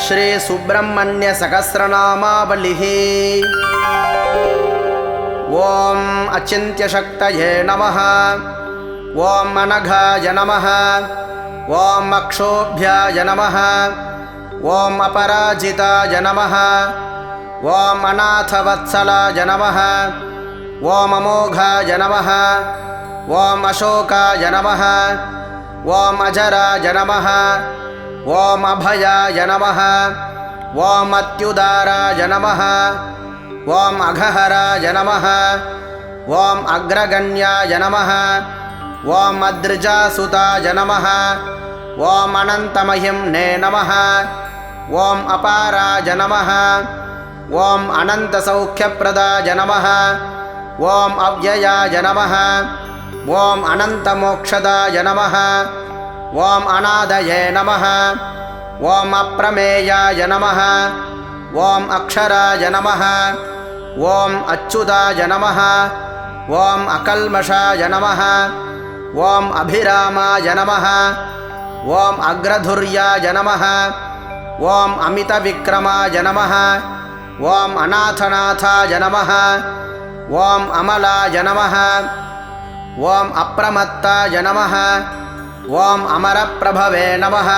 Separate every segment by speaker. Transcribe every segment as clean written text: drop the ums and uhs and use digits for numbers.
Speaker 1: श्री सुब्रह्मण्य सहस्रनामावलिः। ओम अचिन्त्य शक्तये नमः। ओम अनघाय नमः। ओम अक्षोभ्याय नमः। ओम अपराजिताय नमः। ओम अनाथवत्सलाय नमः। ओम अमोघाय नमः। ओम अशोकाय नमः। ओम अजराय नमः। ओम अभयाय नमः। ओम अत्युदाराय नमः। ओम अघहराय नमः। ओम अग्रगण्याय नमः। ओम अद्रिजासुताय नमः। ओम अनन्तमहिम्ने नमः। ओम अपाराय नमः। ओम अनन्तसौख्यप्रदाय नमः। ओम अव्ययाय नमः। ओम अनन्तमोक्षदाय नमः। ओम अनादये नमः। ओम अप्रमेयाय नमः। ओम अक्षराय नमः। ओम अच्युताय नमः। ओम अकल्मषाय नमः। ओम अभिरामाय नमः। ओम अग्रधुर्याय नमः। ओम अमितविक्रमाय नमः। ओम अनाथनाथाय नमः। ओम अमलाय नमः। ओम अप्रमत्ताय नमः। ओम अमरप्रभवे नमः।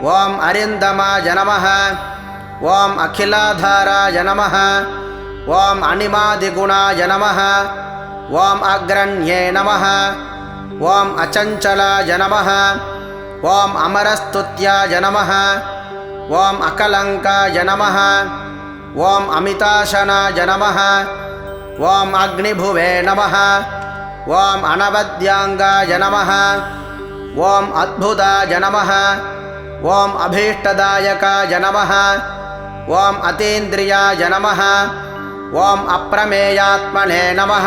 Speaker 1: ओम अरिन्दमाय नमः। ओम अखिलाधाराय नमः। ओम अनिमादिगुणाय नमः। ओम अग्रण्ये नमः। ओम अचञ्चलाय नमः। ओम अमरस्तुत्याय नमः। ओम अकलङ्काय नमः। ओम अमिताशनाय नमः। ओम अग्निभुवे नमः। ओम अनवद्यांगाय नमः। ओम अद्भुताय नमः। ओम अभीष्टदायकाय नमः। ओम अतीन्द्रियाय नमः। ओम अप्रमेयात्मने नमः।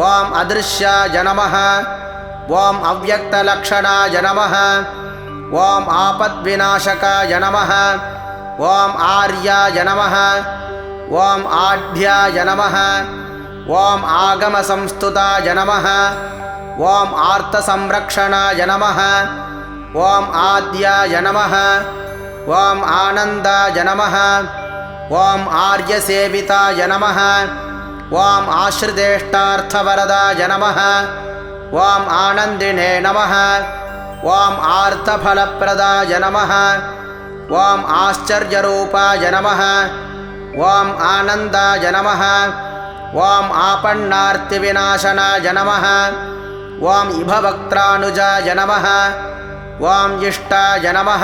Speaker 1: ओम अदृश्याय नमः। ओम अव्यक्तलक्षणाय नमः। ओम आपद्विनाशकाय नमः। ओम आर्याय नमः। ओम आढ्याय नमः। ओम आगमसंस्तुताय नमः। ओम आर्तसंरक्षणाय नमः। ओम आद्याय नमः। ओम आनन्दाय नमः। ओम आर्यसेविताय नमः। ओम आश्रितेष्टार्थवरदाय नमः। ओम आनन्दिने नमः। ओम आर्तफलप्रदाय नमः। ओम आश्चर्यरूपाय नमः। ओम आनन्दाय नमः। ओम आपन्नार्तिविनाशनाय नमः। ओम इभवक्त्रानुजाय नमः। ओम इष्टाय नमः।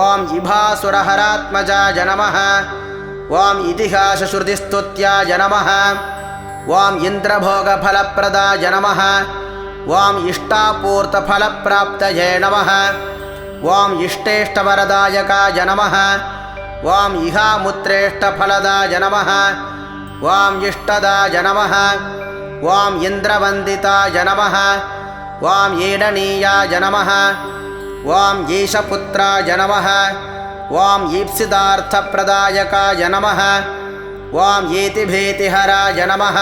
Speaker 1: ओम इभासुरहरात्मजाय नमः। ओम इतिहासश्रुतिस्तुत्याय नमः। ओम इन्द्रभोगफलप्रदाय नमः। ओम इष्टापूर्तफलप्राप्तये नमः। ओम इष्टेष्टवरदायकाय नमः। ओम इहामुत्रेष्टफलदाय नमः। ओम इष्टदाय नमः। ओम इन्द्रवन्दिताय नमः। ओम ईडनीयाय नमः। ओम ईशपुत्राय नमः। ओम ईप्सितार्थप्रदायकाय नमः। ओम ईतिभीतिहराय नमः।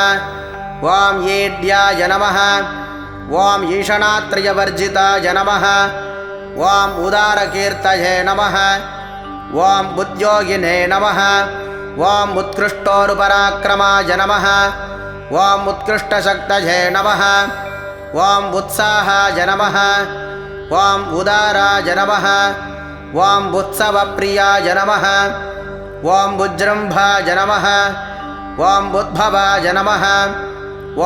Speaker 1: ओम ईड्याय नमः। ओम ईशणात्रयवर्जिताय नमः। ओम उदारकीर्तये नमः। ओम बुद्ध्योगिने नमः। ओम उत्कृष्टोरुपराक्रमाय नमः। ओम उत्कृष्टशक्तये नमः। ओम उत्साहाय नमः। ओम उदाराय नमः। ओम उत्सवप्रियाय नमः। ओम उज्जृम्भाय नमः। ओम उद्भवाय नमः।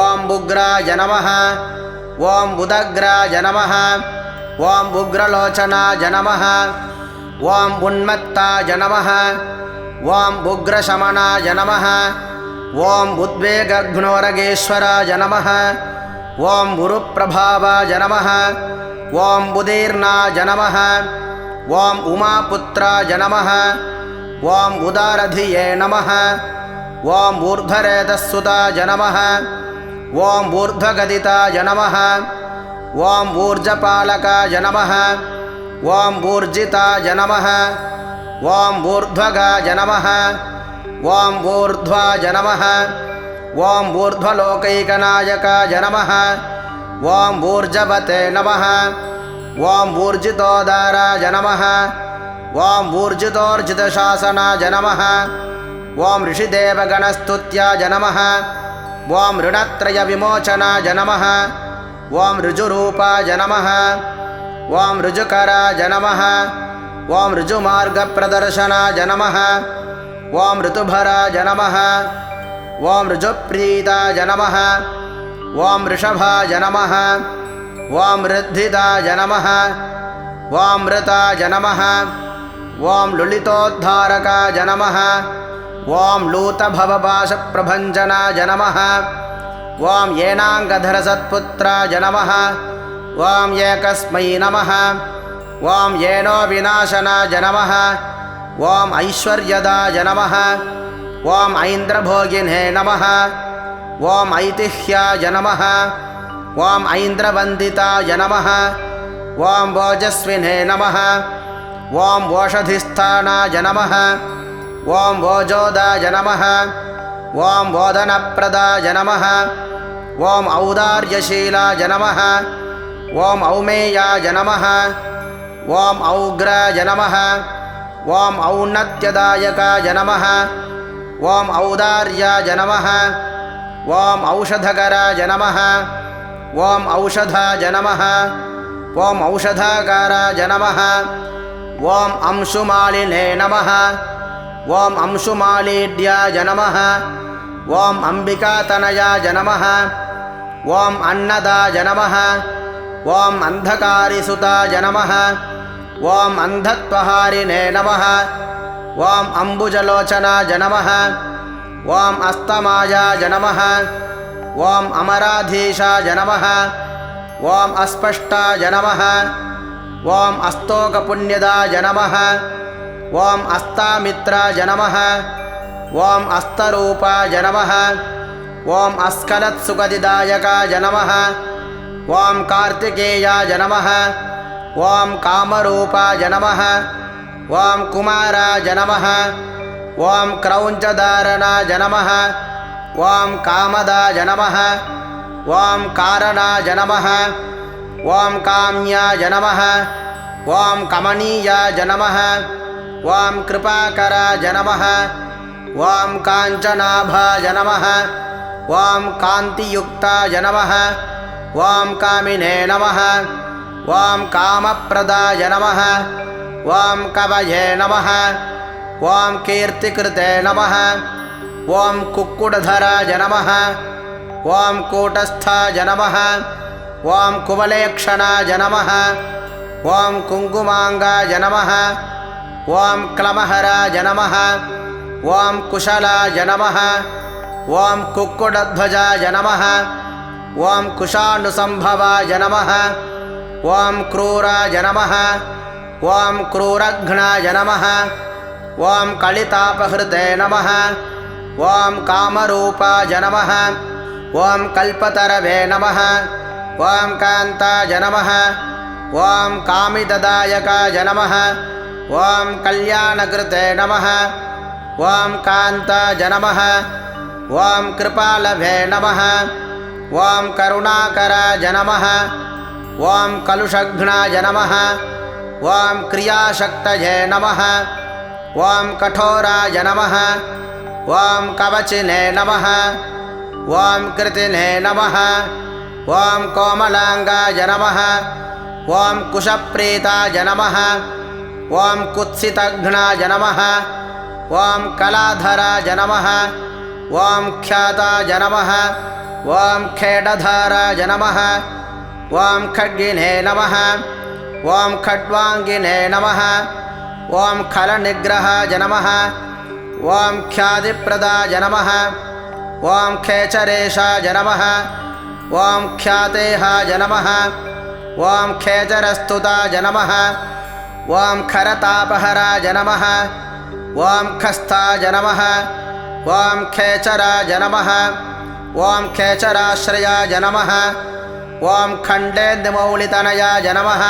Speaker 1: ओम उग्राय नमः। ओम उदग्राय नमः। ओम उग्रलोचनाय नमः। ओम उन्मत्ताय नमः। ओम उग्रशमनाय नमः। ओम उद्वेगघ्नोरगेश्वराय नमः। ओम उरुप्रभावाय नमः। ओम उदीर्णाय नमः। ओम उमापुत्राय नमः। ओम उदारधिये नमः। ओम ऊर्ध्वरेतस्सुताय नमः। ओम ऊर्ध्वगदिताय नमः। ओम ऊर्जपालकाय नमः। ओम ऊर्जिताय नमः। ओम ऊर्ध्वगाय नमः। ओम ऊर्ध्वाय नमः। ओम ऊर्ध्वलोकैकनायकाय नमः। ओम ऊर्जवते नमः। ओम ऊर्जितोदाराय नमः। ॐ ऊर्जितोर्जितशासनाय नमः ॐ ऋषिदेवगणस्तुत्याय नमः ॐ ऋणत्रयविमोचनाय नमः ॐ ऋजुरूपाय नमः ॐ ऋजुकराय नमः ॐ ऋजुमार्गप्रदर्शनाय नमः ॐ ऋतुभराय नमः ॐ ऋजुप्रीताय नमः ॐ ऋषभाय नमः ॐ ऋद्धिदाय नमः ॐ ऋताय नमः ॐ लुलितोद्धारकाय नमः ॐ लूतभवभाषप्रभञ्जनाय नमः ॐ येनाङ्गधरसत्पुत्राय नमः ॐ एकस्मै नमः ॐ येनो विनाशनाय नमः ॐ ऐश्वर्यदाय नमः ॐ ऐन्द्रभोगिने नमः ॐ ऐतिह्याय नमः ॐ ऐन्द्रवन्दिताय नमः ॐ ओजस्विने नमः ॐ ओषधिस्थानाय नमः ॐ ओजोदाय नमः ॐ ओदनप्रदाय नमः ॐ औदार्यशीलाय नमः ॐ औमेयाय नमः ॐ औग्राय नमः ॐ औन्नत्यदायकाय नमः ॐ औदार्याय नमः ॐ औषधकराय नमः ॐ औषधाय नमः ॐ औषधाकाराय नमः ॐ अंशुमालिने नमः ॐ अंशुमालीड्याय नमः ॐ अम्बिकातनयाय नमः ॐ अन्नदाय नमः ॐ अन्धकारिसुताय नमः ॐ अन्धत्वहारिणे नमः ॐ अम्बुजलोचनाय नमः ॐ अस्तमायाय नमः ॐ अमराधीशाय नमः ॐ अस्पष्टाय नमः ॐ अस्तोकपुण्यदाय नमः ॐ अस्तामित्राय नमः ॐ अस्तरूपाय नमः ॐ अस्खलत्सुखदिदायकाय नमः ॐ कार्तिकेयाय नमः ॐ कामरूपाय नमः ॐ कुमाराय नमः ॐ क्रौञ्चधारणाय नमः ॐ कामदाय नमः ॐ कारणाय नमः ॐ काम्याय नमः ॐ कमनीयाय नमः ॐ कृपाकराय नमः ॐ काञ्चनाभाय नमः ॐ कान्तियुक्ताय नमः ॐ कामिने नमः ॐ कामप्रदाय नमः ॐ कवये नमः ॐ कीर्तिकृते नमः ॐ कुक्कुटधराय नमः ॐ कूटस्थाय नमः ॐ कुवलेक्षणाय नमः ॐ कुङ्कुमाङ्गाय नमः ॐ क्लमहराय नमः ॐ कुशलाय नमः ॐ कुक्कुटध्वजाय नमः ॐ कुशानुसम्भवाय नमः ॐ क्रूराय नमः ॐ क्रूरघ्नाय नमः ॐ कलितापहृते नमः ॐ कामरूपाय नमः ॐ कल्पतरवे नमः ॐ कान्ताय नमः ॐ कामिददायकाय नमः ॐ कल्याणकृते नमः ॐ कान्ताय नमः ॐ कृपालभे नमः ॐ करुणाकराय नमः ॐ कलुषघ्नाय नमः ॐ क्रियाशक्तये नमः ॐ कठोराय नमः ॐ कवचिने नमः ॐ कृतिने नमः ॐ कोमलाङ्गाय नमः ॐ कुशप्रीताय नमः ॐ कुत्सितघ्नाय नमः ॐ कलाधराय नमः ॐ ख्याताय नमः ॐ खेडधाराय नमः ॐ खड्गिने नमः ॐ खड्वाङ्गिने नमः ॐ खलनिग्रहाय नमः ॐ ख्यातिप्रदाय नमः ॐ खेचरेशाय नमः ॐ ख्यातेहाय नमः ॐ खेचरस्तुताय नमः ॐ खरतापहराय नमः ॐ खस्थाय नमः ॐ खेचराय नमः ॐ खेचराश्रयाय नमः ॐ खण्डेन्दुमौलितनयाय नमः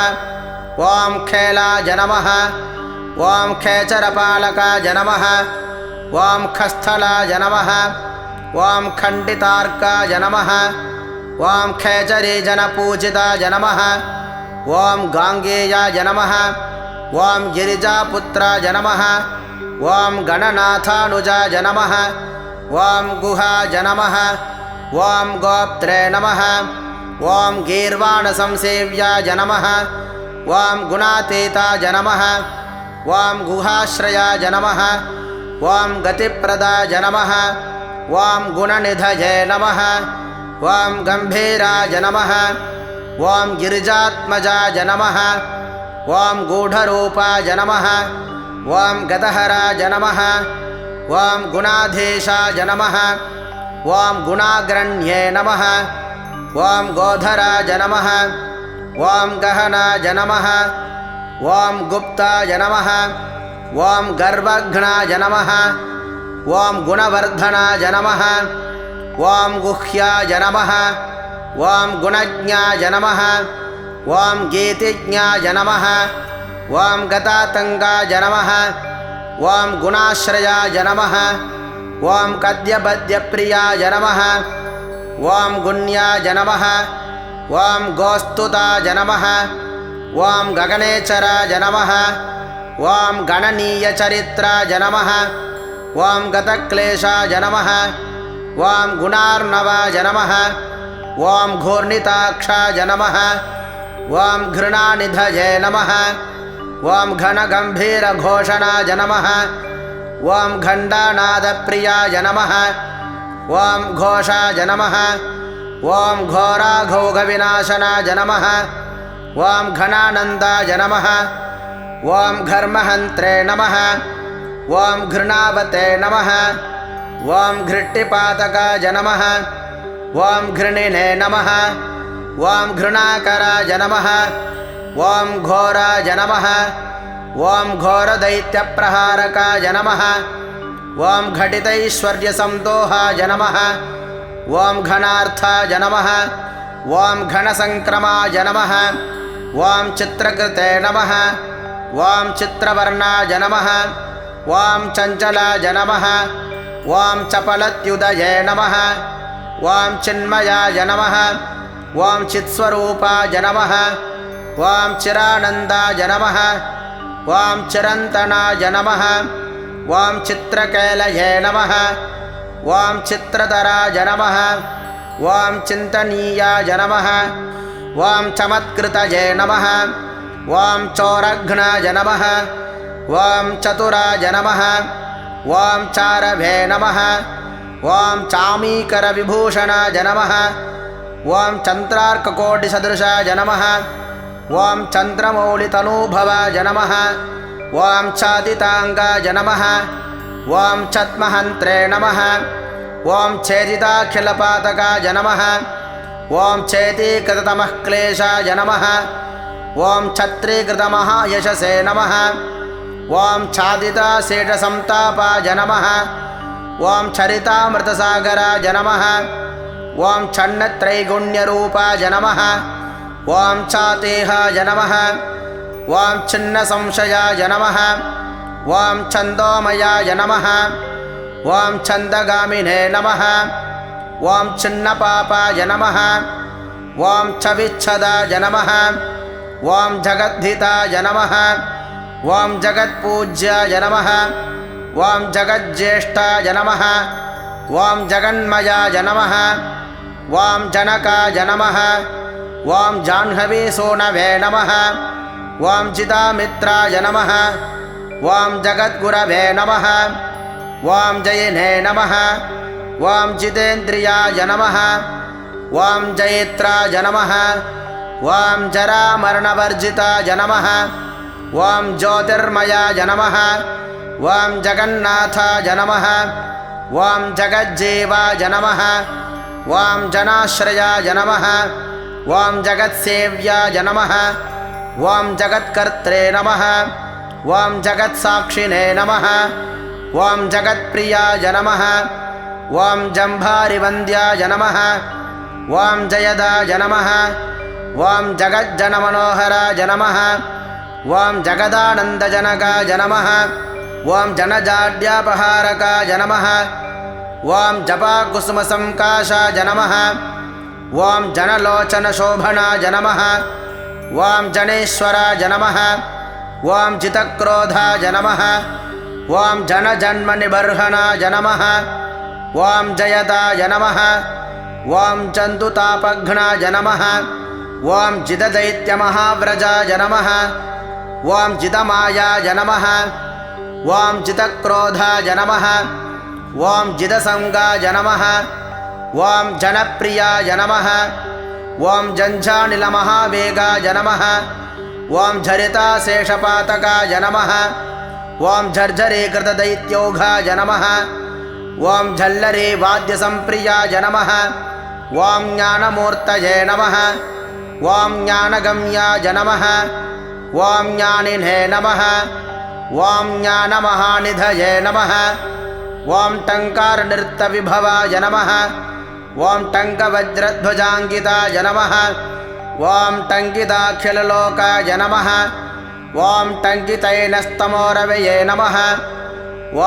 Speaker 1: ॐ खेलाय नमः ॐ खेचरपालकाय नमः ॐ खस्थलाय नमः ॐ खण्डितार्काय नमः ॐ खेचरीजनपूजिताय नमः ॐ गाङ्गेयाय नमः ॐ गिरिजापुत्राय नमः ॐ गणनाथानुजाय नमः ॐ गुहाय नमः ॐ गोप्त्रे नमः ॐ गीर्वाणसंसेव्याय नमः ॐ गुणातीताय नमः ॐ गुहाश्रयाय नमः ॐ गतिप्रदाय नमः ॐ गुणनिधये नमः ॐ गम्भीराय नमः ॐ गिरिजात्मजाय नमः ॐ गूढरूपाय नमः ॐ गदहराय नमः ॐ गुणाधीशाय नमः ॐ गुणाग्रण्ये नमः ॐ गोधराय नमः ॐ गहनाय नमः ॐ गुप्ताय नमः ॐ गर्वघ्नाय नमः ॐ गुणवर्धनाय नमः ॐ गुह्याय नमः ॐ गुणज्ञाय नमः ॐ गीतिज्ञाय नमः ॐ गतातङ्गाय नमः ॐ गुणाश्रयाय नमः ॐ कद्यपद्यप्रियाय नमः ॐ गुण्याय नमः ॐ गोस्तुताय नमः ॐ गगनेचराय नमः ॐ गणनीयचरित्राय नमः ॐ गतक्लेशाय नमः ॐ गुणार्णवाय नमः ॐ घूर्णिताक्षाय नमः ॐ घृणानिधये नमः ॐ घनगम्भीरघोषणाय नमः ॐ घण्टानादप्रियाय नमः ॐ घोषाय नमः ॐ घोराघौघविनाशनाय नमः ॐ घनानन्दाय नमः ॐ घर्महन्त्रे नमः ॐ घृणावते नमः ॐ घृट्टिपातकाय नमः ॐ घृणिने नमः ॐ घृणाकराय नमः ॐ घोराय नमः ॐ घोरदैत्यप्रहारकाय नमः ॐ घटितैश्वर्यसंदोहाय नमः ॐ घनार्थाय नमः ॐ घनसङ्क्रमाय नमः ॐ चित्रकृते नमः ॐ चित्रवर्णाय नमः ॐ चञ्चलाय नमः ॐ चपलत्युदये नमः ॐ चिन्मयाय नमः ॐ चित्स्वरूपाय नमः ॐ चिरानन्दाय नमः ॐ चिरन्तनाय नमः ॐ चित्रकेलये नमः ॐ चित्रधराय नमः ॐ चिन्तनीयाय नमः ॐ चमत्कृतये नमः ॐ चोरघ्नाय नमः ॐ चतुराय नमः ॐ चारभे नमः ॐ चामीकरविभूषणाय नमः ॐ चन्द्रार्ककोटिसदृशाय नमः ॐ चन्द्रमौलितनूभवाय नमः ॐ चादिताङ्गाय नमः ॐ चत्महन्त्रे नमः ॐ छेदिताखिलपातकाय नमः ॐ चेतीकृततमः क्लेशाय नमः ॐ छत्रीकृतमहायशसे नमः ॐ छादिताशेषसंतापाय नमः ॐ चरितामृतसागराय नमः ॐ छन्नत्रैगुण्यरूपाय नमः ॐ चातेहाय नमः ॐ छिन्नसंशयाय नमः ॐ छन्दोमयाय नमः ॐ छन्दगामिने नमः ॐ छिन्नपापाय नमः ॐ छविच्छदाय नमः ॐ जगद्धिताय नमः ॐ जगत्पूज्याय नमः ॐ जगज्येष्ठाय नमः ॐ जगन्मयाय नमः ॐ जनकाय नमः ॐ जाह्नवीसूनवे नमः ॐ चितामित्राय नमः ॐ जगद्गुरवे नमः ॐ जयिने नमः ॐ जितेन्द्रियाय नमः ॐ जयित्राय नमः ॐ जरामरणवर्जिताय नमः ॐ ज्योतिर्मयाय नमः ॐ जगन्नाथाय नमः ॐ जगज्जीवाय नमः ॐ जनाश्रयाय नमः ॐ जगत्सेव्याय नमः ॐ जगत्कर्त्रे नमः ॐ जगत्साक्षिणे नमः ॐ जगत्प्रियाय नमः ॐ जम्भारिवन्द्याय नमः ॐ जयदाय नमः ॐ जगज्जनमनोहराय नमः ॐ जगदानन्दजनकाय नमः ॐ जनजाड्यापहारकाय नमः ॐ जपाकुसुमसङ्काशाय नमः ॐ जनलोचनशोभनाय नमः ॐ जनेश्वराय नमः ॐ जितक्रोधाय नमः ॐ जनजन्मनिबर्हणाय नमः ॐ जयदाय नमः ॐ चन्दुतापघ्नाय नमः ॐ जितदैत्यमहाव्रजाय नमः ॐ जितमायाय नमः ॐ जितक्रोधाय नमः ॐ जितसंगाय नमः ॐ जनप्रियाय नमः ॐ जञ्झानिलमहावेगाय नमः ॐ झरिताशेषपातकाय नमः ॐ झर्झरीकृतदैत्योघाय नमः ॐ झल्लरीवाद्यसंप्रियाय नमः ॐ ज्ञानमूर्तये नमः ॐ ज्ञानगम्याय नमः ॐ ज्ञानिने नमः ॐ ज्ञानमहानिधये नमः ॐ टङ्कारनृत्तविभवाय नमः ॐ टङ्कवज्रध्वजाङ्किताय नमः ॐ टङ्किताखिललोकाय नमः ॐ टङ्कितैनस्तमोरवये नमः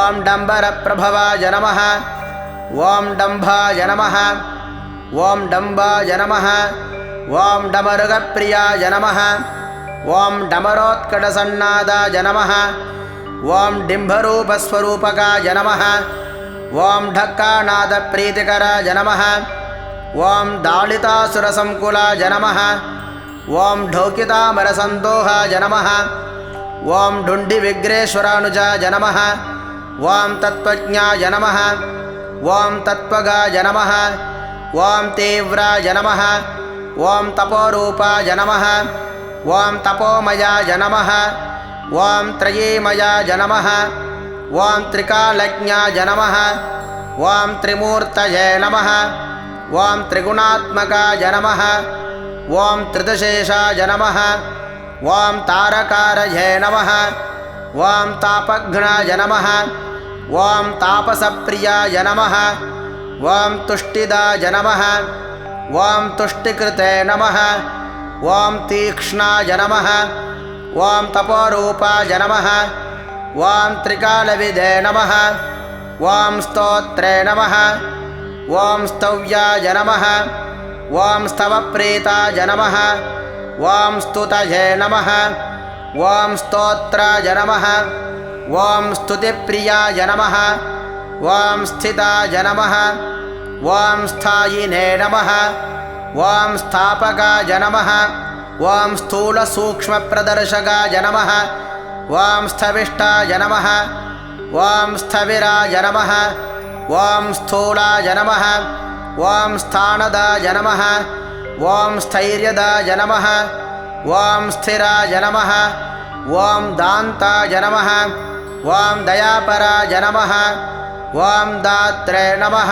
Speaker 1: ॐ डम्बरप्रभवाय नमः ॐ डम्भाय नमः ॐ डम्बाय नमः ॐ डमरुगप्रियाय नमः ॐ डमरोत्कटसन्नादाय नमः ॐ डिम्भरूपस्वरूपकाय नमः ॐ ढक्कानादप्रीतिकराय नमः ॐ दाळितासुरसंकुलाय नमः ॐ ढोकितामरसन्दोहाय नमः ॐ ढुण्डिविघ्नेश्वरानुजाय नमः ॐ तत्त्वज्ञाय नमः ॐ तत्त्वगाय नमः ॐ तीव्राय नमः ॐ तपोरूपाय नमः ॐ तपोमयाय नमः ॐ त्रयीमयाय नमः ॐ त्रिकालज्ञाय नमः ॐ त्रिमूर्तये नमः ॐ त्रिगुणात्मकाय नमः ॐ त्रिदशेषाय नमः ॐ तारकारये नमः ॐ तापघ्नाय नमः ॐ तापसप्रियाय नमः ॐ तुष्टिदाय नमः ॐ तुष्टिकृते नमः ॐ तीक्ष्णाय नमः ॐ तपोरूपाय नमः ॐ त्रिकालविदे नमः ॐ स्तोत्रे नमः ॐ स्तव्याय नमः ॐ स्तवप्रीताय नमः ॐ स्तुतये नमः ॐ स्तोत्राय नमः ॐ स्तुतिप्रियाय नमः ॐ स्थिताय नमः ॐ स्थायिने नमः ॐ स्थापकाय नमः ॐ स्थूलसूक्ष्मप्रदर्शकाय नमः ॐ स्थविष्टाय नमः ॐ स्थविराय नमः ॐ स्थूलाय नमः ॐ स्थानदाय नमः ॐ स्थैर्यदाय नमः ॐ स्थिराय नमः ॐ दान्ताय नमः ॐ दयापराय नमः ॐ दात्रे नमः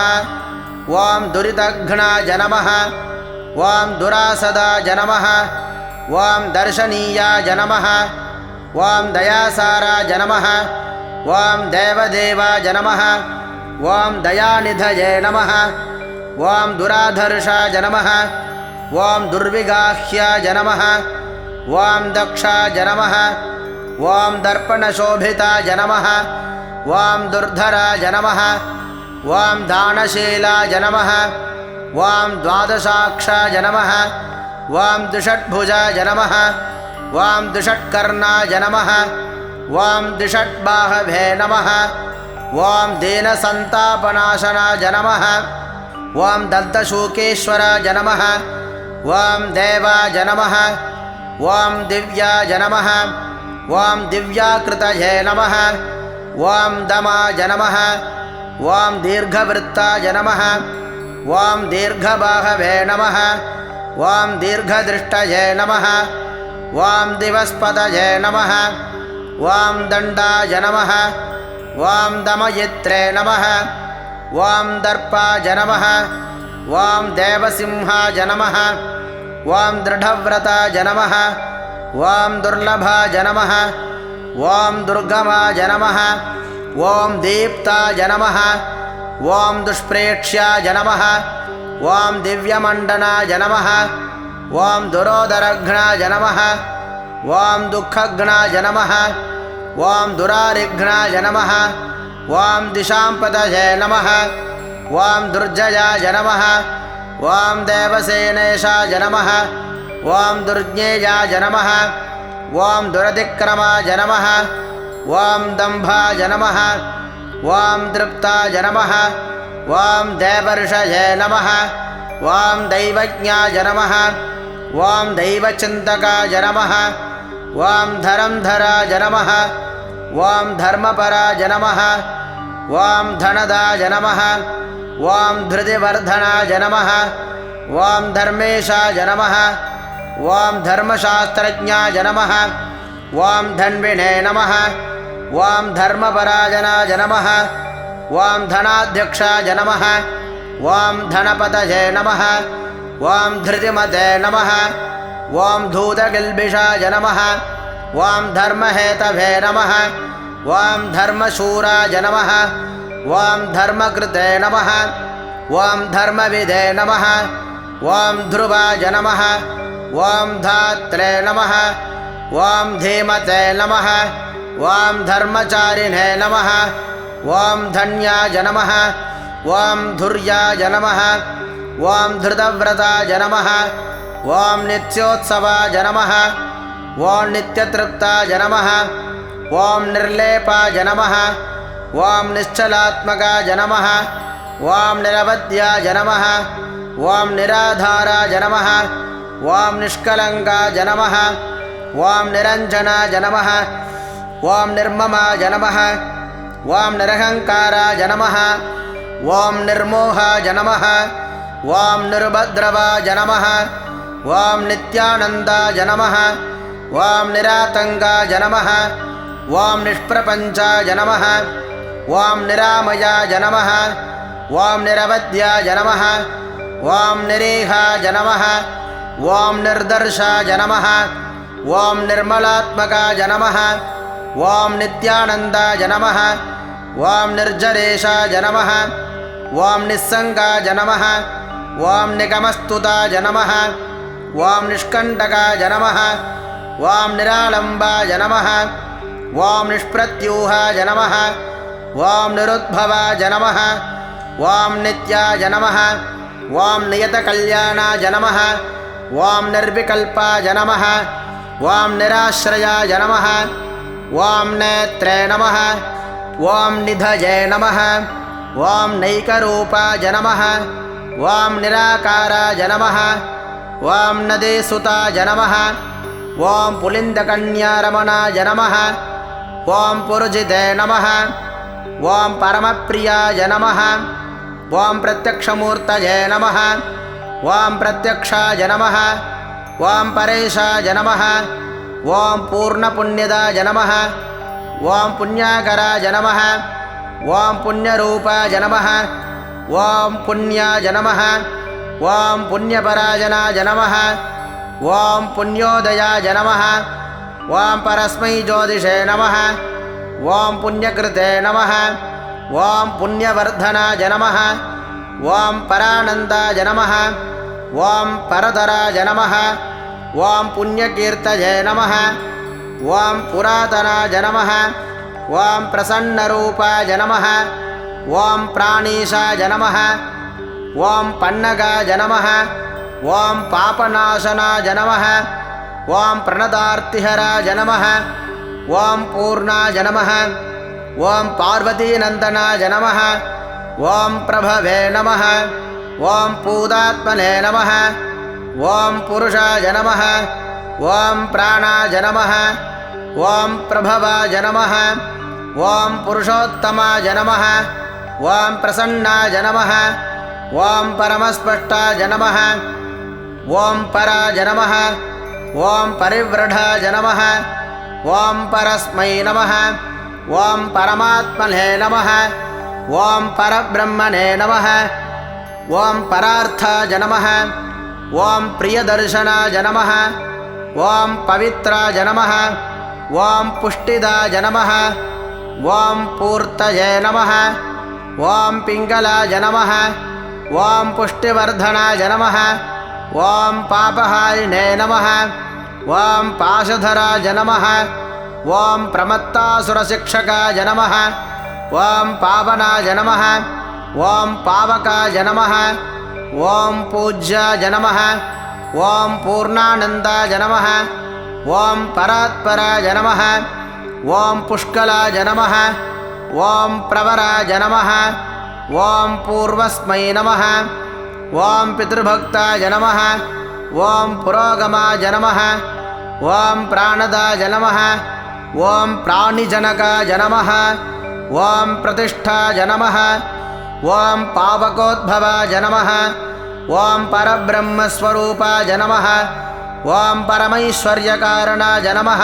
Speaker 1: ॐ दुरितघ्नाय नमः ॐ दुरासदाय नमः ॐ दर्शनीयाय नमः ॐ दयासाराय नमः ॐ देवदेवाय नमः ॐ दयानिधये नमः ॐ दुराधर्षाय नमः ॐ दुर्विगाह्याय नमः ॐ दक्षाय नमः ॐ दर्पणशोभिताय नमः ॐ दुर्धराय नमः ॐ दानशीलाय नमः ॐ द्वादशाक्षाय नमः ॐ द्विषट्भुजाय नमः ॐ द्विषट्कर्णाय नमः ॐ द्विषट्बाहवे नमः ॐ दीनसन्तापनाशनाय नमः ॐ दन्तशूकेश्वराय नमः ॐ देवाय नमः ॐ दिव्याय नमः ॐ दिव्याकृतये नमः ॐ दमाय नमः ॐ दीर्घवृत्ताय नमः ॐ दीर्घबाहवे नमः ॐ दीर्घदृष्टये नमः ॐ दिवस्पतये नमः ॐ दण्डाय नमः ॐ दमयित्रे नमः ॐ दर्पाय नमः ॐ देवसिंहाय नमः ॐ दृढव्रताय नमः ॐ दुर्लभाय नमः ॐ दुर्गमाय नमः ॐ दीप्ताय नमः ॐ दुष्प्रेक्ष्याय नमः ॐ दिव्यमण्डनाय नमः ॐ दुरोदरघ्नाय नमः ॐ दुःखघ्नाय नमः ॐ दुरारिघ्नाय नमः ॐ दिशाम्पतये नमः ॐ दुर्जयाय नमः ॐ देवसेनेशाय नमः ॐ दुर्ज्ञेयाय नमः ॐ दुरतिक्रमाय नमः ॐ दम्भाय नमः ॐ दृप्ताय नमः ॐ देवर्षये नमः ॐ दैवज्ञाय नमः ॐ दैवचिन्तकाय नमः ॐ धरंधराय नमः ॐ धर्मपराय नमः ॐ धनदाय नमः ॐ धृतिवर्धनाय नमः ॐ धर्मेशाय नमः ॐ धर्मशास्त्रज्ञाय नमः ॐ धन्विने नमः ॐ धर्मपरायणाय नमः ॐ धनाध्यक्षाय नमः ॐ धनपतये नमः ॐ धृतिमते नमः ॐ धूतगिल्बिषाय नमः ॐ धर्महेतवे नमः ॐ धर्मशूराय नमः ॐ धर्मकृते नमः ॐ धर्मविदे नमः ॐ ध्रुवाय नमः ॐ धात्रे नमः ॐ धीमते नमः ॐ धर्मचारिणे नमः ॐ धन्याय नमः ॐ धुर्याय नमः ॐ धृतव्रताय नमः ॐ नित्योत्सवाय नमः ॐ नित्यतृप्ताय नमः ॐ निर्लेपाय नमः ॐ निश्चलात्मकाय नमः ॐ निरवध्याय नमः ॐ निराधाराय नमः ॐ निष्कलङ्काय नमः ॐ निरञ्जनाय नमः ॐ निर्ममाय नमः ॐ निरहङ्काराय नमः ॐ निर्मोहाय नमः ॐ निर्भद्रवाय नमः ॐ नित्यानन्दाय नमः ॐ निरातङ्गाय नमः ॐ निष्प्रपञ्चाय नमः ॐ निरामयाय नमः ॐ निरवध्याय नमः ॐ निरीहाय नमः ॐ निर्दर्शाय नमः ॐ निर्मलात्मकाय नमः ॐ नित्यानन्दाय नमः ॐ निर्जरेशाय नमः ॐ निस्सङ्गाय नमः ॐ निगमस्तुताय नमः ॐ निष्कण्टकाय नमः ॐ निरालम्बाय नमः ॐ निष्प्रत्यूहाय नमः ॐ निरुद्भवाय नमः ॐ नित्याय नमः ॐ नियतकल्याणाय नमः ॐ निर्विकल्पाय नमः ॐ निराश्रयाय नमः ॐ नेत्रे नमः ॐ निधये नमः ॐ नैकरूपाय नमः ॐ निराकाराय नमः ॐ नदीसुताय नमः ॐ पुलिन्दकन्यारमणाय नमः ॐ पुरुजिते नमः ॐ परमप्रियाय नमः ॐ प्रत्यक्षमूर्तये नमः ॐ प्रत्यक्षाय नमः ॐ परेशाय नमः ॐ पूर्णपुण्यदाय नमः ॐ पुण्याकराय नमः ॐ पुण्यरूपाय नमः ॐ पुण्याय नमः ॐ पुण्यपरायणाय नमः ॐ पुण्योदयाय नमः ॐ परस्मै ज्योतिषे नमः ॐ पुण्यकृते नमः ॐ पुण्यवर्धनाय नमः ॐ परानन्दाय नमः ॐ परतराय नमः ॐ पुण्यकीर्तये नमः ॐ पुरातनाय नमः ॐ प्रसन्नरूपाय नमः ॐ प्राणीशाय नमः ॐ पन्नगाय नमः ॐ पापनाशनाय नमः ॐ प्रणतार्तिहराय नमः ॐ पूर्णाय नमः ॐ पार्वतीनन्दनाय नमः ॐ प्रभवे नमः ॐ पूतात्मने नमः ॐ पुरुषाय नमः ॐ प्राणाय नमः ॐ प्रभवाय नमः ॐ पुरुषोत्तमाय नमः ॐ प्रसन्नाय नमः ॐ परमस्पष्टाय नमः ॐ पराय नमः ॐ परिव्रढाय नमः ॐ परस्मै नमः ॐ परमात्मने नमः ॐ परब्रह्मणे नमः ॐ परार्थाय नमः ॐ प्रियदर्शनाय नमः ॐ पवित्राय नमः ॐ पुष्टिदाय नमः ॐ पूर्तये नमः ॐ पिङ्गलाय नमः ॐ पुष्टिवर्धनाय नमः ॐ पापहारिणे नमः ॐ पाशधराय नमः ॐ प्रमत्तासुरशिक्षकाय नमः ॐ पावनाय नमः ॐ पावकाय नमः ॐ पूज्याय नमः ॐ पूर्णानन्दाय नमः ॐ परात्पराय नमः ॐ पुष्कलाय नमः ॐ प्रवराय नमः ॐ पूर्वस्मै नमः ॐ पितृभक्ताय नमः ॐ पुरोगमाय नमः ॐ प्राणदाय नमः ॐ प्राणिजनकाय नमः ॐ प्रतिष्ठाय नमः ॐ पावकोद्भवाय नमः ॐ परब्रह्मस्वरूपाय नमः ॐ परमैश्वर्यकारणाय नमः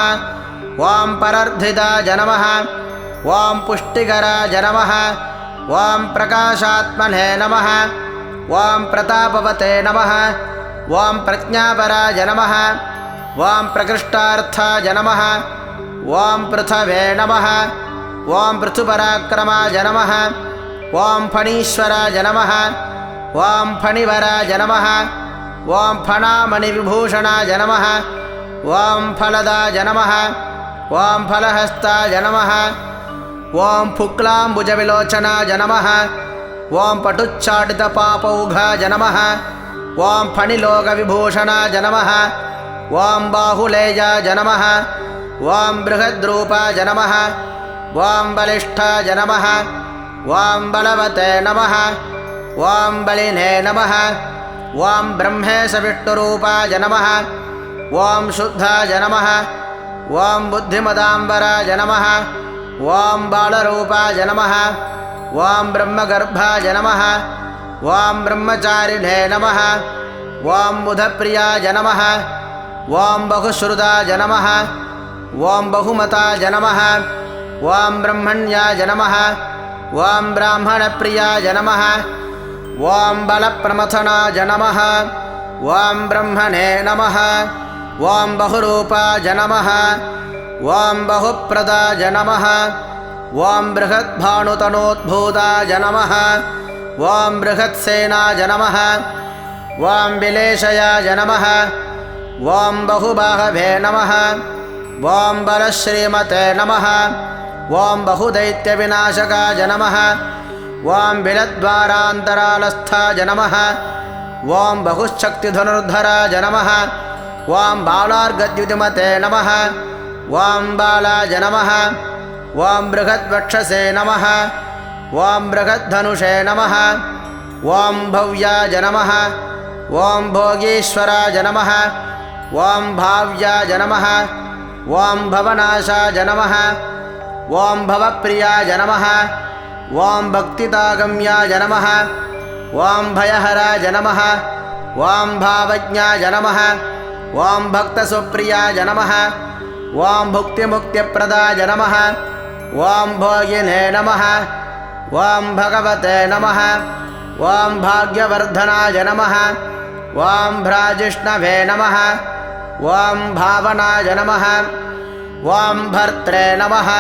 Speaker 1: ॐ परर्धिताय नमः ॐ पुष्टिकराय नमः ॐ प्रकाशात्मने नमः ॐ प्रतापवते नमः ॐ प्रज्ञापराय नमः ॐ प्रकृष्टार्थाय नमः ॐ पृथवे नमः ॐ पृथुपराक्रमाय नमः ॐ फणीश्वराय नमः ॐ फणिवराय नमः ॐ फणामणिविभूषणाय नमः ॐ फलदाय नमः ॐ फलहस्ताय नमः ॐ फुक्लाम्बुजविलोचनाय नमः ॐ पटुच्चाटितपापौघाय नमः ॐ फणिलोकविभूषणाय नमः ॐ बाहुलेयाय नमः ॐ बृहद्रूपाय नमः ॐ बलिष्ठाय नमः ॐ बलवते नमः ॐ बलिने नमः ॐ ब्रह्मेशविष्णुरूपाय नमः ॐ शुद्धाय नमः ॐ बुद्धिमदाम्बराय नमः ॐ बालरूपाय नमः ॐ ब्रह्मगर्भाय नमः ॐ ब्रह्मचारिणे नमः ॐ बुधप्रियाय नमः ॐ बहुश्रुताय नमः ॐ बहुमताय नमः ॐ ब्रह्मण्याय नमः ॐ ब्राह्मणप्रियाय नमः ॐ बलप्रमथनाय नमः ॐ ब्रह्मणे नमः ॐ बहुरूपाय नमः ॐ बहुप्रदाय नमः ॐ बृहद्भानुतनोद्भूताय नमः ॐ बृहत्सेनाय नमः ॐ विलेशयाय नमः ॐ बहुबाहवे नमः ॐ बलश्रीमते नमः ॐ बहुदैत्यविनाशकाय नमः ॐ बिलद्वारान्तरालस्थाय नमः ॐ बहुशक्तिधनुर्धराय नमः ॐ बालार्गद्युतिमते नमः ॐ बालाय नमः ॐ बृहद्वक्षसे नमः ॐ बृहद्धनुषे नमः ॐ भव्याय नमः ॐ भोगीश्वराय नमः ॐ भाव्याय नमः ॐ भवनाशाय नमः ॐ भवप्रियाय नमः ॐ भक्तितागम्याय नमः ॐ भयहराय नमः ॐ भावज्ञाय नमः ॐ भक्तसुप्रियाय नमः ॐ भुक्तिमुक्तिप्रदाय नमः ॐ भोगिने नमः ॐ भगवते नमः ॐ भाग्यवर्धनाय नमः ॐ भ्राजिष्णवे नमः ॐ भावनाय नमः ॐ भर्त्रे नमः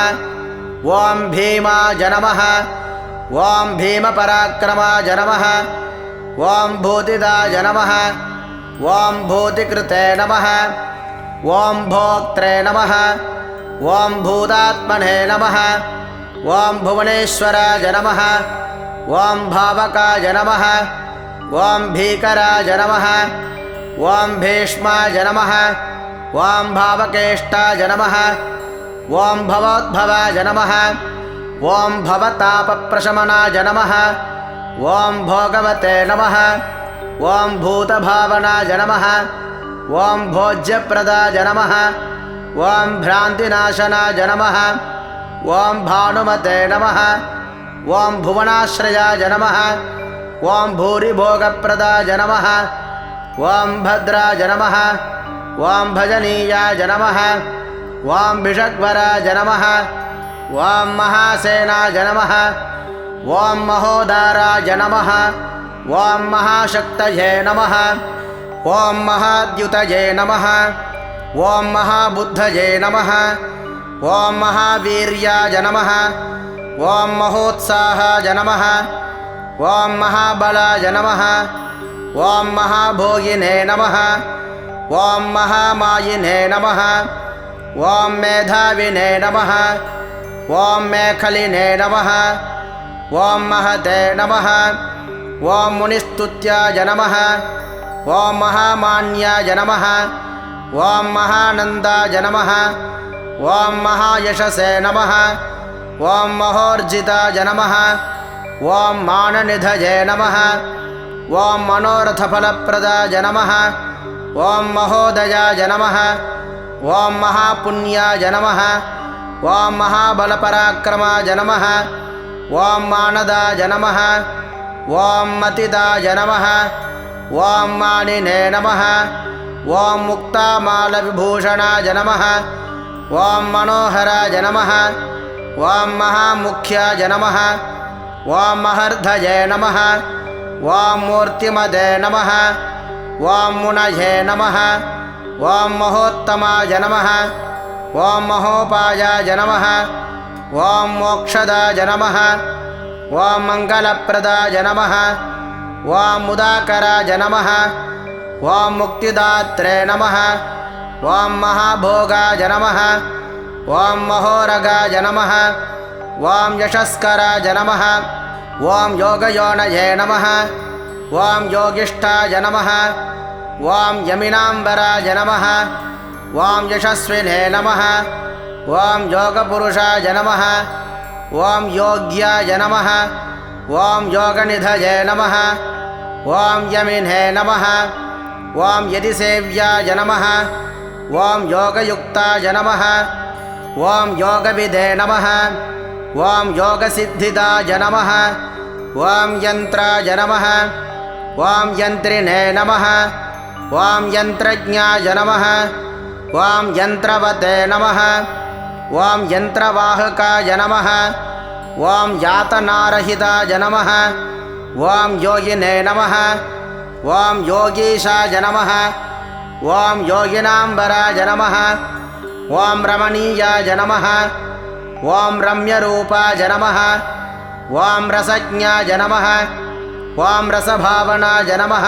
Speaker 1: ॐ भीमाय नमः ॐ भीमपराक्रमाय नमः ॐ भूतिदाय नमः ॐ भूतिकृते नमः ॐ भोक्त्रे नमः ॐ भूतात्मने नमः ॐ भुवनेश्वराय नमः ॐ भावकाय नमः ॐ भीकराय नमः ॐ भीष्माय नमः ॐ भावकेष्टाय नमः ॐ भवोद्भवाय नमः ॐ भवतापप्रशमनाय नमः ॐ भोगवते नमः ॐ भूतभावनाय नमः ॐ भोज्यप्रदाय नमः ॐ भ्रान्तिनाशनाय नमः ॐ भानुमते नमः ॐ भुवनाश्रयाय नमः ॐ भूरिभोगप्रदाय नमः ॐ भद्राय नमः ॐ भजनीयाय नमः ॐ भिषग्वराय नमः ॐ महासेनाय नमः ॐ महोदाराय नमः ॐ महाशक्तये नमः ॐ महाद्युतये नमः ॐ महाबुद्धये नमः ॐ महावीर्याय नमः ॐ महोत्साहाय नमः ॐ महाबलाय नमः ॐ महाभोगिने नमः ॐ महामायिने नमः ॐ मेधाविने नमः ॐ मेखलिने नमः ॐ महते नमः ॐ मुनिस्तुत्याय नमः ॐ महामान्याय नमः ॐ महानन्दाय नमः ॐ महायशसे नमः ॐ महोर्जिताय नमः ॐ माननिधये नमः ॐ मनोरथफलप्रदाय नमः ॐ महोदयाय नमः ॐ महापुण्याय नमः ॐ महाबलपराक्रमाय नमः ॐ मानदाय नमः ॐ मतिदाय नमः ॐ मानिने नमः ॐ मुक्तामालविभूषणाय नमः ॐ मनोहराय नमः ॐ महामुख्याय नमः ॐ महर्धये नमः ॐ मूर्तिमदे नमः ॐ मुनये नमः ॐ महोत्तमाय नमः ॐ महोपायाय नमः ॐ मोक्षदाय नमः ॐ मङ्गलप्रदाय नमः ॐ मुदाकराय नमः ॐ मुक्तिदात्रे नमः ॐ महाभोगाय नमः ॐ महोरगाय नमः ॐ यशस्कराय नमः ॐ योगयोनये नमः ॐ योगिष्ठाय नमः ॐ यमिनाम्बराय नमः ॐ यशस्विने नमः ॐ योगपुरुषाय नमः ॐ योग्याय नमः ॐ योगनिधये नमः ॐ यमिने नमः ॐ यदिसेव्याय नमः ॐ योगयुक्ताय नमः ॐ योगविदे नमः ॐ योगसिद्धिदाय नमः ॐ यन्त्राय नमः ॐ यन्त्रिणे नमः ॐ यन्त्रज्ञाय नमः ॐ यन्त्रवते नमः ॐ यन्त्रवाहकाय नमः ॐ यातनारहिताय नमः ॐ योगिने नमः ॐ योगीशाय नमः ॐ योगिनाम्बराय नमः ॐ रमणीयाय नमः ॐ रम्यरूपाय नमः ॐ रसज्ञाय नमः ॐ रसभावनाय नमः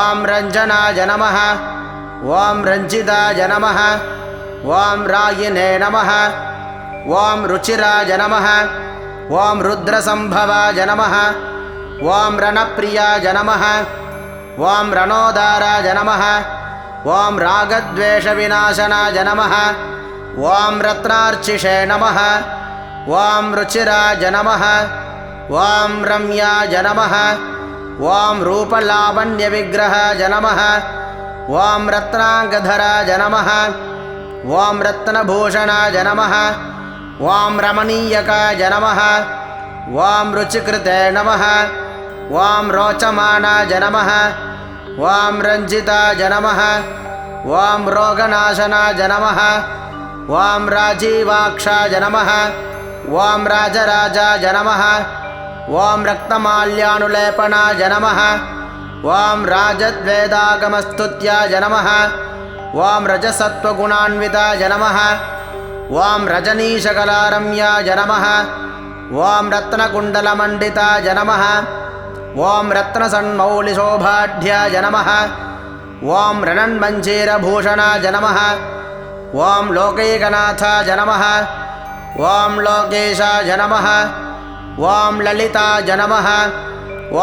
Speaker 1: ॐ रञ्जनाय नमः ॐ रञ्जिताय नमः ॐ रायिने नमः ॐ रुचिराय नमः ॐ रुद्रसम्भवाय नमः ॐ रणप्रियाय नमः ॐ रणोदाराय नमः ॐ रागद्वेषविनाशनाय नमः ॐ रत्नार्चिषे नमः ॐ रुचिराय नमः ॐ रम्याय नमः ॐ रूपलावण्यविग्रहाय नमः ॐ रत्नाङ्गधराय नमः ॐ रत्नभूषणाय नमः ॐ रमणीयकाय नमः ॐ रुचिकृते नमः ॐ रोचमानाय नमः ॐ रञ्जिताय नमः ॐ रोगनाशनाय नमः ॐ राजीवाक्षाय नमः ॐ राजराजाय नमः ॐ रक्तमाल्यानुलेपनाय नमः ॐ राजद्वेदागमस्तुत्याय नमः ॐ रजसत्त्वगुणान्विताय नमः ॐ रजनीशकलारम्याय नमः ॐ रत्नकुण्डलमण्डिताय नमः ॐ रत्नसन्मौलिशोभाढ्याय नमः ॐ रणन्मञ्जीरभूषणाय नमः ॐ लोकैकनाथाय नमः ॐ लोकेशाय नमः ॐ ललिताय नमः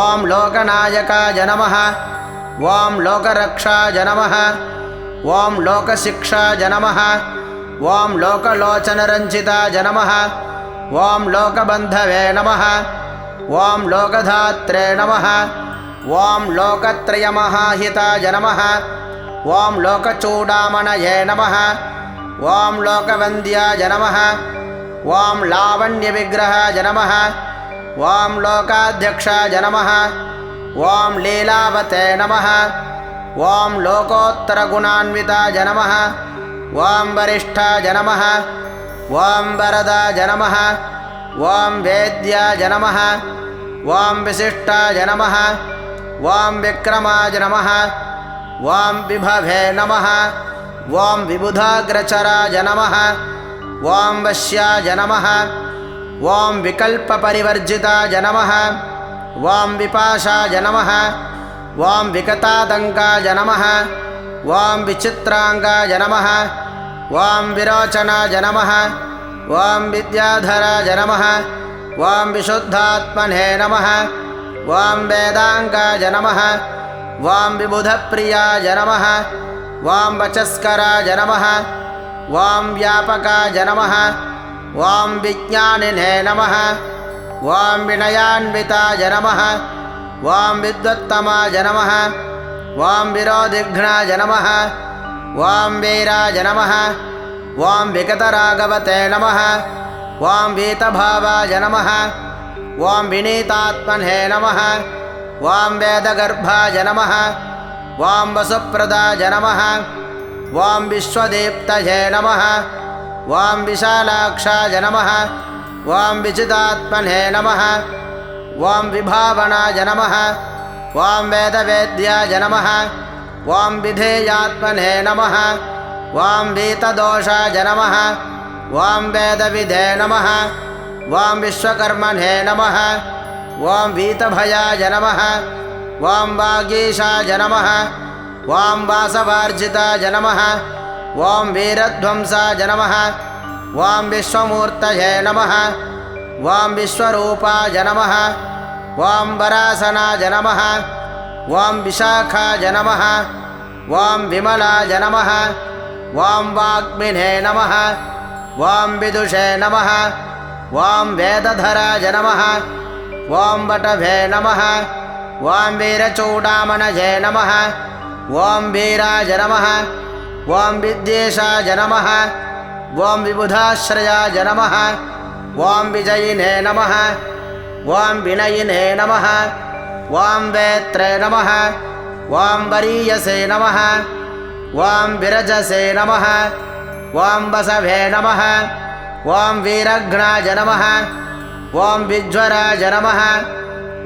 Speaker 1: ॐ लोकनायकाय नमः ॐ लोकरक्षाय नमः ॐ लोकशिक्षाय नमः ॐ लोकलोचनरञ्जिताय नमः ॐ लोकबन्धवे नमः ॐ लोकधात्रे नमः ॐ लोकत्रयमहाहिताय नमः ॐ लोकचूडामणये नमः ॐ लोकवन्द्याय नमः ॐ लावण्यविग्रहाय नमः ॐ लोकाध्यक्षाय नमः ॐ लीलावते नमः ॐ लोकोत्तरगुणान्विताय नमः ॐ वरिष्ठाय नमः ॐ वरदाय नमः ॐ वेद्याय नमः ॐ विशिष्टाय नमः ॐ विक्रमाय नमः ॐ विभवे नमः ॐ विबुधाग्रचराय नमः ॐ वश्याय नमः ॐ विकल्पपरिवर्जिताय नमः ॐ विपाशाय नमः ॐ विकतातङ्काय नमः ॐ विचित्राङ्गाय नमः ॐ विरोचनाय नमः ॐ विद्याधराय नमः ॐ विशुद्धात्मने नमः ॐ वेदाङ्गाय नमः ॐ विबुधप्रियाय नमः वां वचस्कराय नमः वां व्यापकाय नमः वां विज्ञानिने नमः वां विनयान्विताय नमः वां विद्वत्तमाय नमः वां विरोधिघ्नाय नमः वां वीराय नमः वां विगतराघवते नमः वां वीतभावाय नमः वां विनीतात्मने नमः वां वेदगर्भाय नमः वां वसुप्रदाय नमः वां विश्वदीप्तये नमः वां विशालाक्षाय नमः वां विचितात्मने नमः वां विभावनाय नमः वां वेदवेद्याय नमः वां विधेयात्मने नमः वां वीतदोषाय नमः वां वेदविधे नमः वां विश्वकर्मणे नमः वां वीतभयाय नमः वां वागीशाय नमः वां वासवार्जिताय नमः वां वीरध्वंसाय नमः वां विश्वमूर्तये नमः वां विश्वरूपाय नमः वां वरासनाय नमः वां विशाखाय नमः वां विमलाय नमः वां वाग्मिने नमः वां विदुषे नमः वां वेदधराय नमः वां वटवे नमः वां वीरचूडामणये नमः वां वीराय नमः वां विद्वेषाय नमः वां विबुधाश्रयाय नमः वां विजयिने नमः वां विनयिने नमः वां वेत्रे नमः वां वरीयसे नमः वां विरजसे नमः वां वसवे नमः वां वीरघ्नाय नमः वां विज्वराय नमः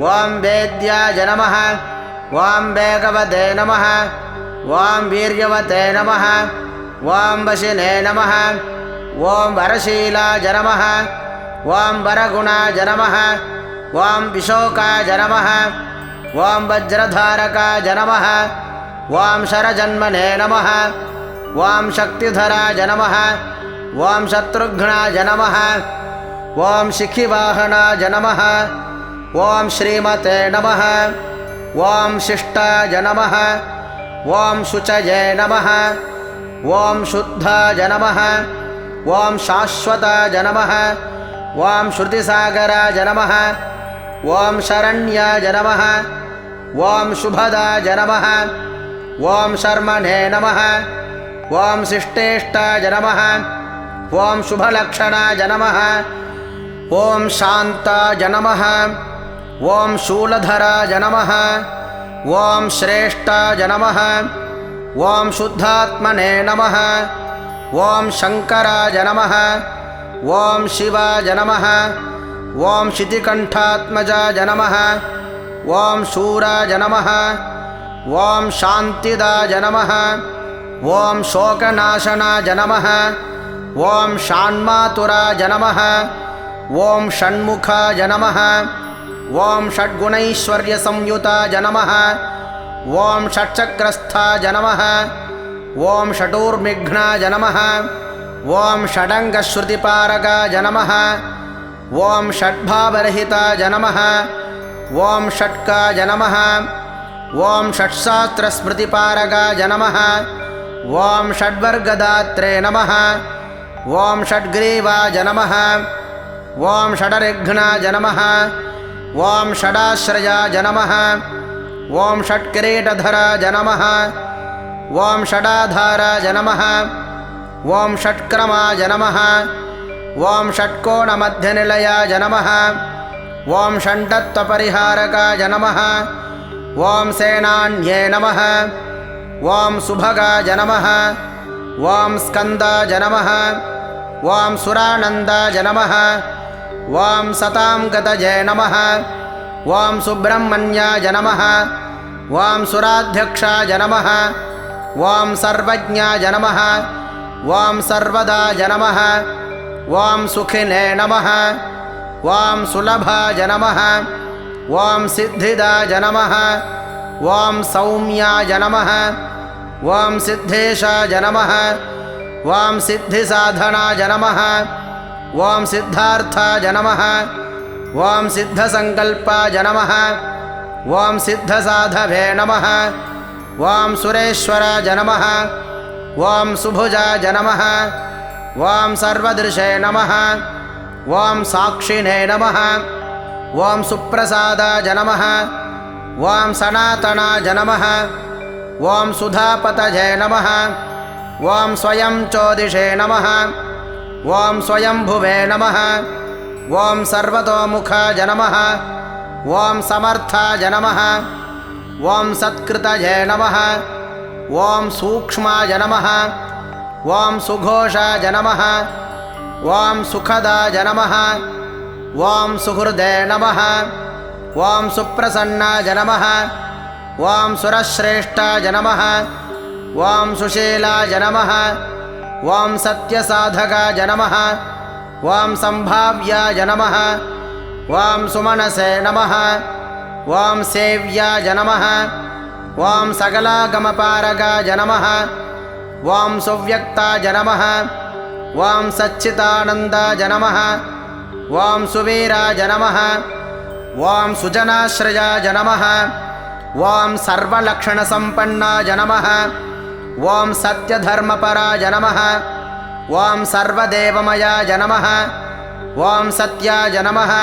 Speaker 1: वां वेद्याय नमः वां वेगवते नमः वां वीर्यवते नमः वां वशिने नमः वां वरशीलाय नमः वां वरगुणाय नमः वां विशोकाय नमः वां वज्रधारकाय नमः वां शरजन्मने नमः वां शक्तिधराय नमः वां शत्रुघ्नाय नमः वां शिखिवाहनाय नमः वां श्रीमते नमः वां शिष्टाय नमः वां शुचये नमः वां शुद्धाय नमः वां शाश्वताय नमः वां श्रुतिसागराय नमः वां शरण्याय नमः वां शुभदाय नमः वां शर्मणे नमः वां शिष्टेष्टाय नमः वां शुभलक्षणाय नमः वां शान्ताय नमः वां शूलधराय नमः वां श्रेष्ठाय नमः वां शुद्धात्मने नमः वां शङ्कराय नमः वां शिवाय नमः वां शितिकण्ठात्मजाय नमः वां शूराय नमः वां शान्तिदाय नमः वां शोकनाशनाय नमः वां षण्मातुराय नमः वां षण्मुखाय नमः वां षड्गुणैश्वर्यसंयुताय नमः वां षट्चक्रस्थाय नमः वां षटूर्मिघ्नाय नमः वां षडङ्गश्रुतिपारकाय नमः वां षड्भावरहिताय नमः वां षट्काय नमः वां षट्शास्त्रस्मृतिपारकाय नमः वां षड्वर्गदात्रे नमः वां षड्ग्रीवाय नमः वां षडरिघ्नाय नमः वां षडाश्रयाय नमः वां षट्किरीटधराय नमः वां षडाधाराय नमः वां षट्क्रमाय नमः वां षट्कोणमध्यनिलयाय नमः वां षण्डत्वपरिहारकाय नमः वां सेनान्ये नमः वां सुभगाय नमः वां स्कन्दाय नमः वां सुरानन्दाय नमः वां सतां गतये नमः वां सुब्रह्मण्याय नमः वां सुराध्यक्षाय नमः वां सर्वज्ञाय नमः वां सर्वदाय नमः वां सुखिने नमः वां सुलभाय नमः वां सिद्धिदाय नमः वां सौम्याय नमः वां सिद्धेशाय नमः वां सिद्धिसाधनाय नमः वां सिद्धार्थाय नमः वां सिद्धसङ्कल्पाय नमः वां सिद्धसाधवे नमः वां सुरेश्वराय नमः ॐ सुभुजाय नमः ॐ सर्वदृशे नमः ॐ साक्षिणे नमः ॐ सुप्रसादाय नमः ॐ सनातनाय नमः ॐ सुधापतये नमः ॐ स्वयं चोदिषे नमः ॐ स्वयंभुवे नमः ॐ सर्वतोमुखाय नमः ॐ समर्थाय नमः ॐ सत्कृतये नमः ॐ सूक्ष्माय नमः ॐ सुघोषाय नमः ॐ सुखदाय नमः ॐ सुहृदे नमः ॐ सुप्रसन्नाय नमः ॐ सुरश्रेष्ठाय नमः ॐ सुशीलाय नमः ॐ सत्यसाधकाय नमः ॐ सम्भाव्याय नमः ॐ सुमनसे नमः ॐ सेव्याय नमः ॐ सकलागमपारगाय नमः ॐ सुव्यक्ताय नमः ॐ सच्चिदानन्दाय नमः ॐ सुवीराय नमः ॐ सुजनाश्रयाय नमः ॐ सर्वलक्षणसम्पन्नाय नमः ॐ सत्यधर्मपराय नमः ॐ सर्वदेवमयाय नमः ॐ सत्याय नमः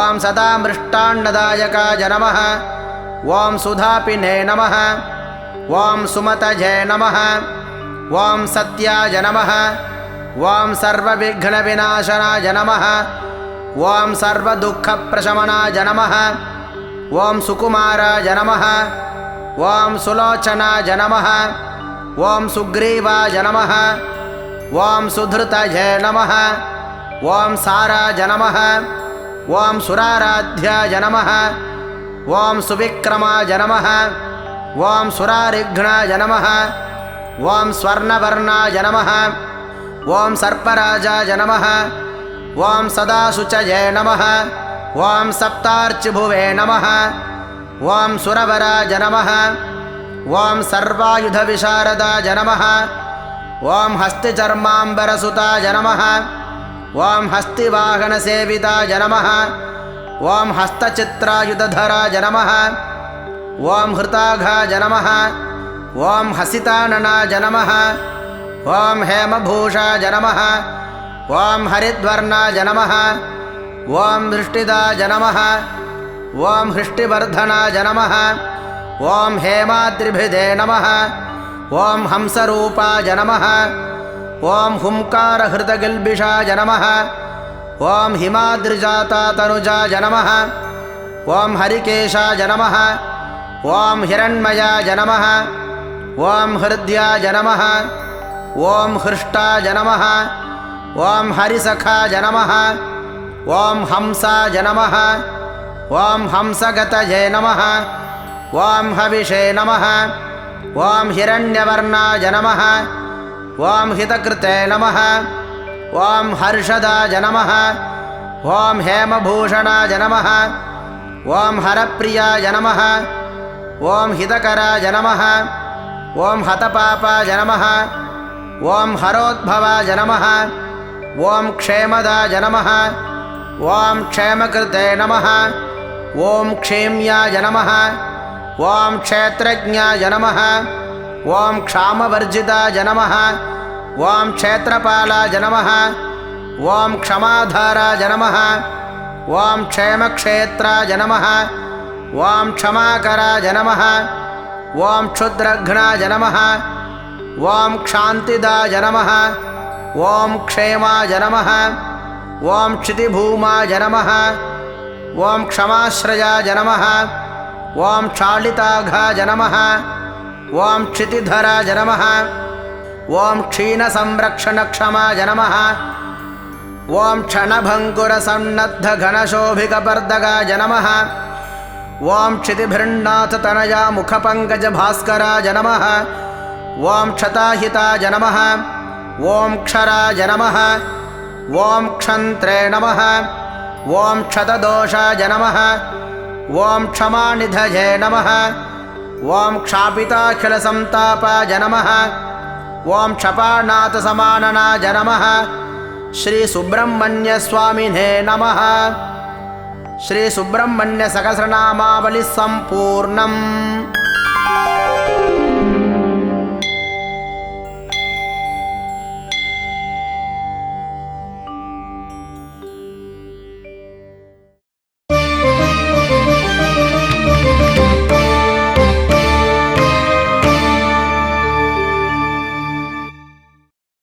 Speaker 1: ॐ सदा मृष्टान्नदायकाय नमः ॐ सुधापिने नमः ॐ सुमतये नमः ॐ सत्याय नमः ॐ सर्वविघ्नविनाशनाय नमः ॐ सर्वदुःखप्रशमनाय नमः ॐ सुकुमाराय नमः ॐ सुलोचनाय नमः ॐ सुग्रीवाय नमः ॐ सुधृतये नमः ॐ साराय नमः ॐ सुराराध्याय नमः ॐ सुविक्रमाय नमः ॐ सुरारिघ्नाय नमः ॐ स्वर्णवर्णाय नमः ॐ सर्पराजाय नमः ॐ सदाशुचये नमः ॐ सप्तार्चिभुवे नमः ॐ सुरवराय नमः ॐ सर्वायुधविशारदाय नमः ॐ हस्तिचर्माम्बरसुताय नमः ॐ हस्तिवाहनसेविताय नमः ॐ हस्तचित्रायुधधराय नमः ॐ हृताघाय नमः ॐ हसिताननाय नमः ॐ हेमभूषाय नमः ॐ हरिद्वर्णाय नमः ॐ दृष्टिदाय नमः ॐ हृष्टिवर्धनाय नमः ॐ हेमाद्रिभिदे नमः ॐ हंसरूपाय नमः ॐ हुंकारहृतगिल्बिषाय नमः ॐ हिमाद्रिजातातनुजाय नमः ॐ हरिकेशाय नमः ॐ हिरण्मयाय नमः ॐ हृद्याय नमः ॐ हृष्टाय नमः ॐ हरिसखाय नमः ॐ हंसाय नमः ॐ हंसगतये नमः ॐ हविषे नमः ॐ हिरण्यवर्णाय नमः ॐ हितकृते नमः ॐ हर्षदाय नमः ॐ हेमभूषणाय नमः ॐ हरप्रियाय नमः ॐ हितकराय नमः ॐ हतपापाय नमः ॐ हरोद्भवाय नमः ॐ क्षेमदाय नमः ॐ क्षेमकृते नमः ॐ क्षेम्याय नमः ॐ क्षेत्रज्ञाय नमः ॐ क्षामवर्जिताय नमः ॐ क्षेत्रपालाय नमः ॐ क्षमाधाराय नमः ॐ क्षेमक्षेत्राय नमः ॐ क्षमाकराय नमः ॐ क्षुद्रघ्नाय नमः ॐ क्षान्तिदाय नमः ॐ क्षेमाय नमः ॐ क्षितिभूमाय नमः ॐ क्षमाश्रयाय नमः ॐ क्षालिताघाय नमः ॐ क्षितिधराय नमः ॐ क्षीणसंरक्षणक्षमाय नमः ॐ क्षणभङ्कुरसन्नद्धघनशोभिकपर्दगाय नमः ॐ क्षितिभिर्नाथतनया मुखपङ्कजभास्कराय नमः ॐ क्षताहिताय नमः ॐ क्षराय नमः ॐ क्षन्त्रे नमः ॐ क्षतदोषाय नमः ॐ क्षमानिधये नमः ॐ क्षापिताखिलसन्तापाय नमः ॐ क्षपानाथसमाननाय नमः श्रीसुब्रह्मण्यस्वामिने नमः। श्रीसुब्रह्मण्यसहस्रनामावलिः सम्पूर्णम्।